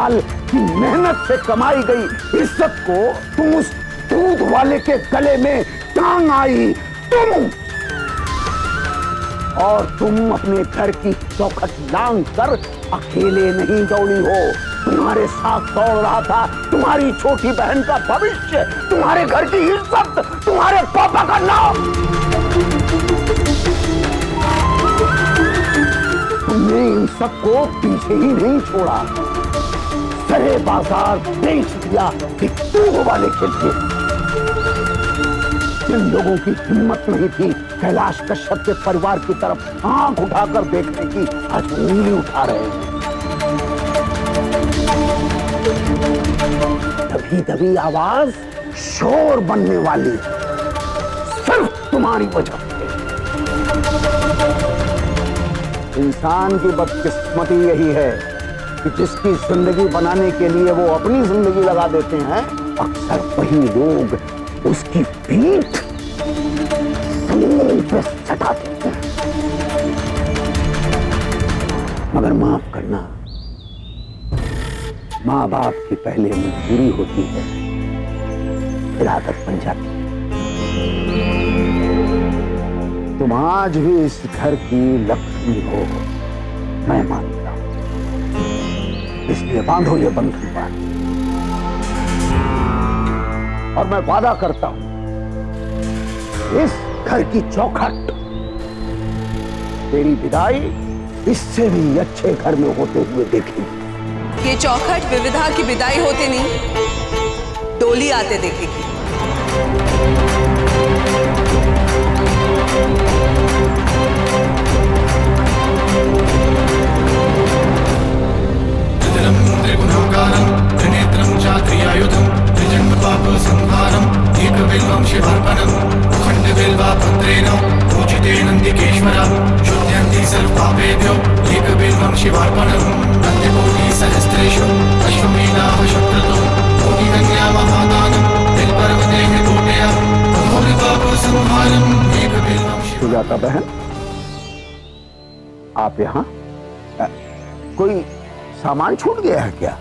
साल की मेहनत से कमाई गई इज्जत को तुम उस दूध वाले के गले में टांग आई। तुम और तुम अपने घर की चौखट लांग कर अकेले नहीं दौड़ी हो, तुम्हारे साथ दौड़ रहा था तुम्हारी छोटी बहन का भविष्य, तुम्हारे घर की इज्जत, तुम्हारे पापा का नाम। तुमने इन सबको पीछे ही नहीं छोड़ा, सारे बाजार बेच दिया एक दूध वाले के लिए। जिन लोगों की हिम्मत नहीं थी कैलाश कश्यप के परिवार की तरफ आंख उठाकर देखने की, आज उंगली उठा रहे हैं। दबी दबी आवाज शोर बनने वाली सिर्फ तुम्हारी वजह से। इंसान की बदकिस्मती यही है कि जिसकी जिंदगी बनाने के लिए वो अपनी जिंदगी लगा देते हैं, अक्सर वही लोग उसकी पीठ जमीन पे सटा देते हैं। मगर माफ करना, माँ बाप की पहले मजबूरी होती है, फिर आदत बन जाती है। तुम आज भी इस घर की लक्ष्मी हो, मैं मानता हूं, इसलिए बांधो ये बंधन बांध। और मैं वादा करता हूं इस घर की चौखट तेरी विदाई इससे भी अच्छे घर में होते हुए देखेगी। ये चौखट विविधा की विदाई होते नहीं, डोली आते देखेगी। त्रिगुणाकारं त्रिनेत्रं चात्रियायुधं त्रिजन्म पाप संहारं एकबिल्वं शिवार्पणं खण्डबिल्वापत्रेण पूजिते नन्दिकेश्वर शुद्ध्यन्ति सर्वपापेभ्यो एकबिल्वं शिवार्पणं नन्दिकोटि सहस्रेषु अश्वमेधाः शत्रतो कोटिकन्या महादानं बिल्पर्वते कोटया घोर पाप संहारं एकबिल्वं। सुजाता बहन, आप यहाँ कोई सामान छूट गया है क्या?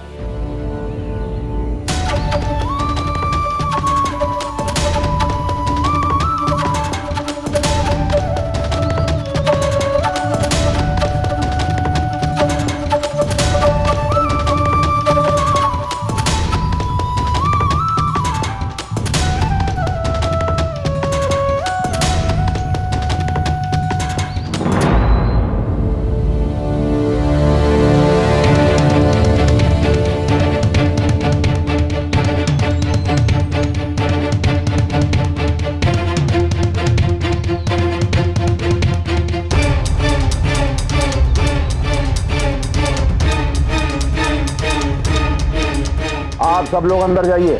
सब लोग अंदर जाइए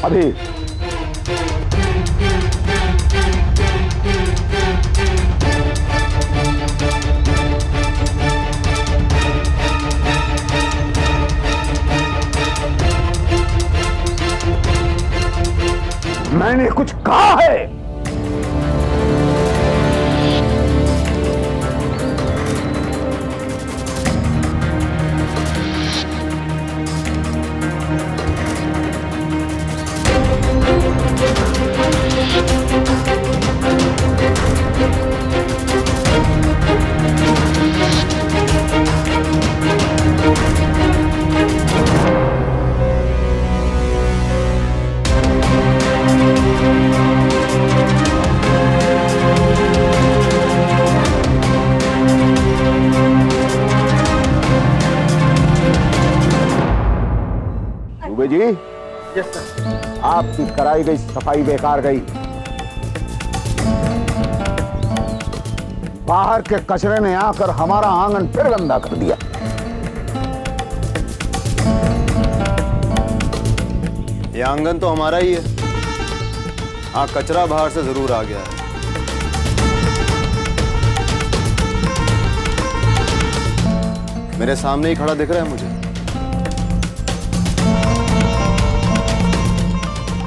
अभी। मैंने कुछ कहा है? जी, यस सर। आपकी कराई गई सफाई बेकार गई। बाहर के कचरे ने आकर हमारा आंगन फिर गंदा कर दिया। ये आंगन तो हमारा ही है। हाँ, कचरा बाहर से जरूर आ गया है। मेरे सामने ही खड़ा दिख रहा है मुझे।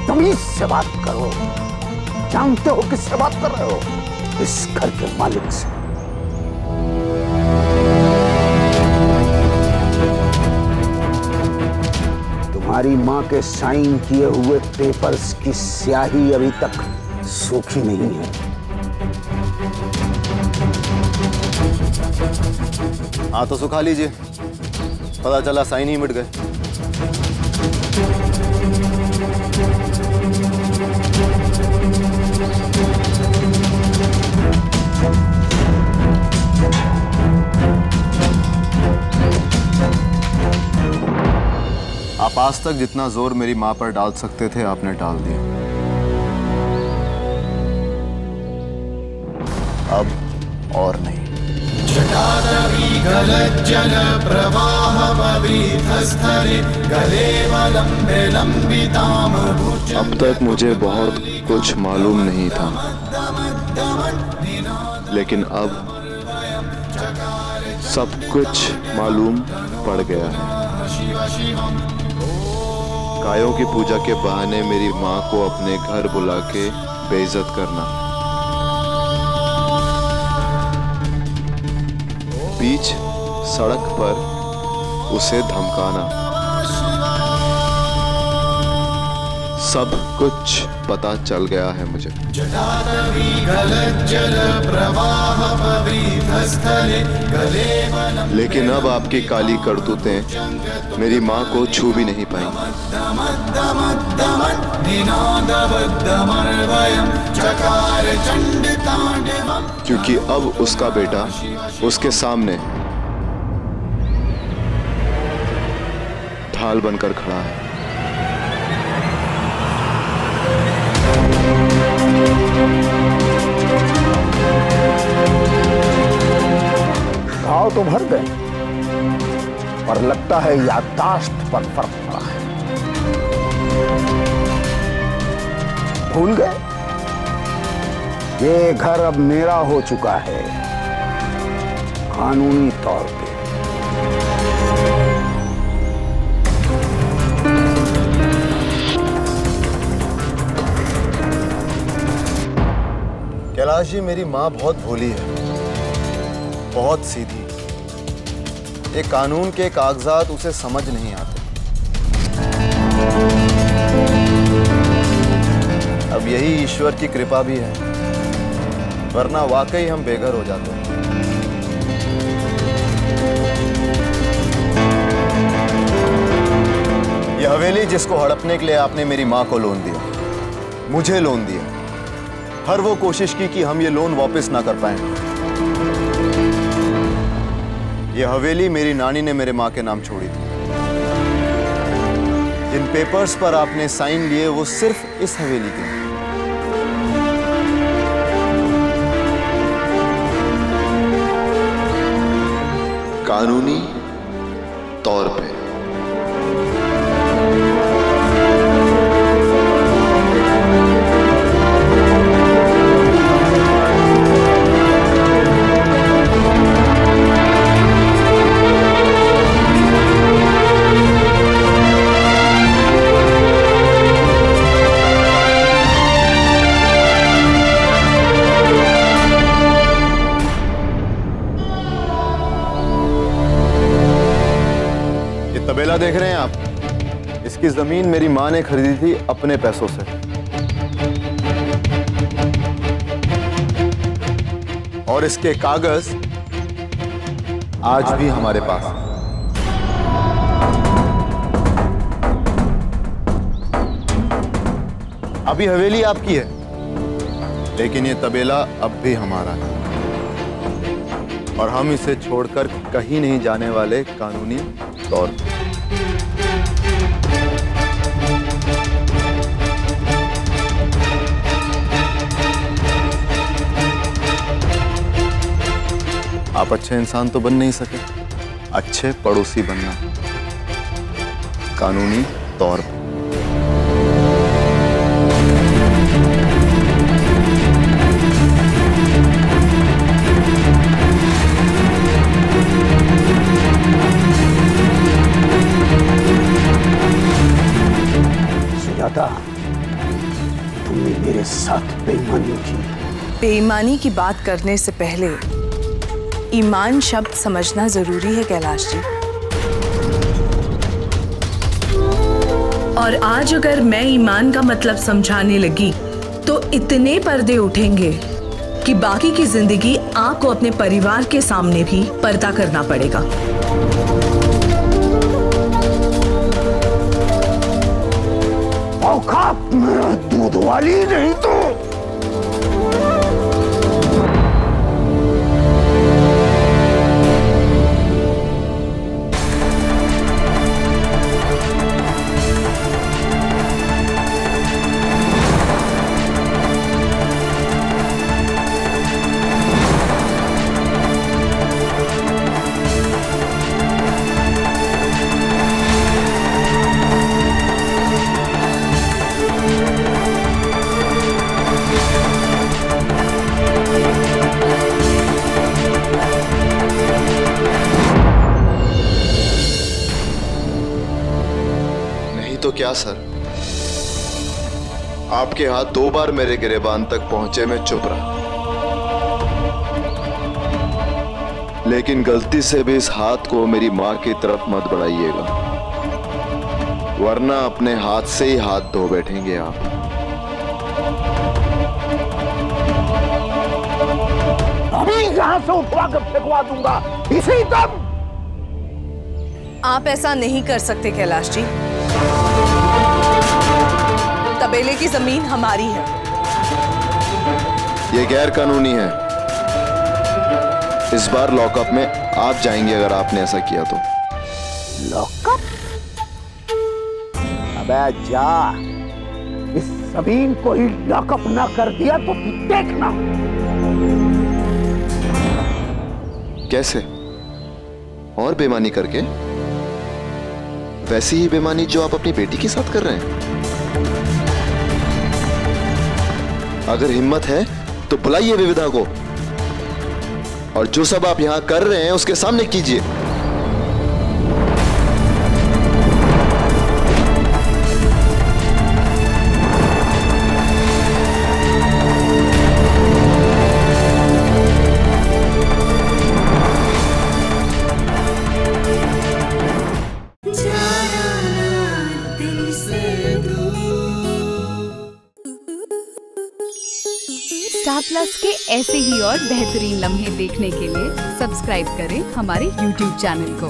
तमीज से बात करो। जानते हो किससे बात कर रहे हो? इस घर के मालिक से। तुम्हारी माँ के साइन किए हुए पेपर्स की स्याही अभी तक सूखी नहीं है। हाँ तो सुखा लीजिए, पता चला साइन ही मिट गए। आप आज तक जितना जोर मेरी माँ पर डाल सकते थे आपने डाल दिया। अब और नहीं। जल प्रवाहस्थले गलेवलंबे लंबिताम। अब तक मुझे बहुत कुछ मालूम नहीं था, लेकिन अब सब कुछ मालूम पड़ गया है। गायों की पूजा के बहाने मेरी माँ को अपने घर बुला के बेइज्जत करना, बीच सड़क पर उसे धमकाना, सब कुछ पता चल गया है मुझे। लेकिन अब आपकी काली करतूतें मेरी माँ को छू भी नहीं पाई, क्योंकि अब उसका बेटा उसके सामने ढाल बनकर खड़ा है। घाव तो भर गए, पर लगता है याददाश्त पर फर्क पड़ा है। भूल गए, ये घर अब मेरा हो चुका है कानूनी तौर पे। कैलाश जी, मेरी माँ बहुत भोली है, बहुत सीधी। ये कानून के कागजात उसे समझ नहीं आते। अब यही ईश्वर की कृपा भी है, वरना वाकई हम बेघर हो जाते हैं। यह हवेली जिसको हड़पने के लिए आपने मेरी माँ को लोन दिया, मुझे लोन दिया, हर वो कोशिश की कि हम ये लोन वापस ना कर पाए। ये हवेली मेरी नानी ने मेरे माँ के नाम छोड़ी थी। जिन पेपर्स पर आपने साइन लिए वो सिर्फ इस हवेली के हैं। कानूनी तौर पे तबेला देख रहे हैं आप, इसकी जमीन मेरी माँ ने खरीदी थी अपने पैसों से। और इसके कागज आज भी हमारे पास हैं। अभी हवेली आपकी है, लेकिन ये तबेला अब भी हमारा है और हम इसे छोड़कर कहीं नहीं जाने वाले कानूनी तौर पर। आप अच्छे इंसान तो बन नहीं सके, अच्छे पड़ोसी बनना कानूनी तौर पर। सुजाता, तुमने मेरे साथ बेईमानी की। बेईमानी की बात करने से पहले ईमान शब्द समझना जरूरी है कैलाश जी। और आज अगर मैं ईमान का मतलब समझाने लगी तो इतने पर्दे उठेंगे कि बाकी की जिंदगी आपको अपने परिवार के सामने भी पर्दा करना पड़ेगा। औकात मेरा दूध वाली नहीं तो तो क्या सर, आपके हाथ 2 बार मेरे गिरेबान तक पहुंचे, मैं चुप रहा। लेकिन गलती से भी इस हाथ को मेरी मां की तरफ मत बढ़ाइएगा, वरना अपने हाथ से ही हाथ धो बैठेंगे आप। अभी यहां से उठवा कर फेंकवा दूंगा इसी दम। आप ऐसा नहीं कर सकते कैलाश जी, तबेले की जमीन हमारी है। ये गैर कानूनी है। इस बार लॉकअप में आप जाएंगे अगर आपने ऐसा किया तो। लॉकअप? अबे जा, इस जमीन को ही लॉकअप ना कर दिया तो देखना। कैसे? और बेईमानी करके? वैसी ही बेईमानी जो आप अपनी बेटी के साथ कर रहे हैं। अगर हिम्मत है तो बुलाइए विविधा को, और जो सब आप यहां कर रहे हैं उसके सामने कीजिए। स्टार प्लस के ऐसे ही और बेहतरीन लम्हे देखने के लिए सब्सक्राइब करें हमारे YouTube चैनल को।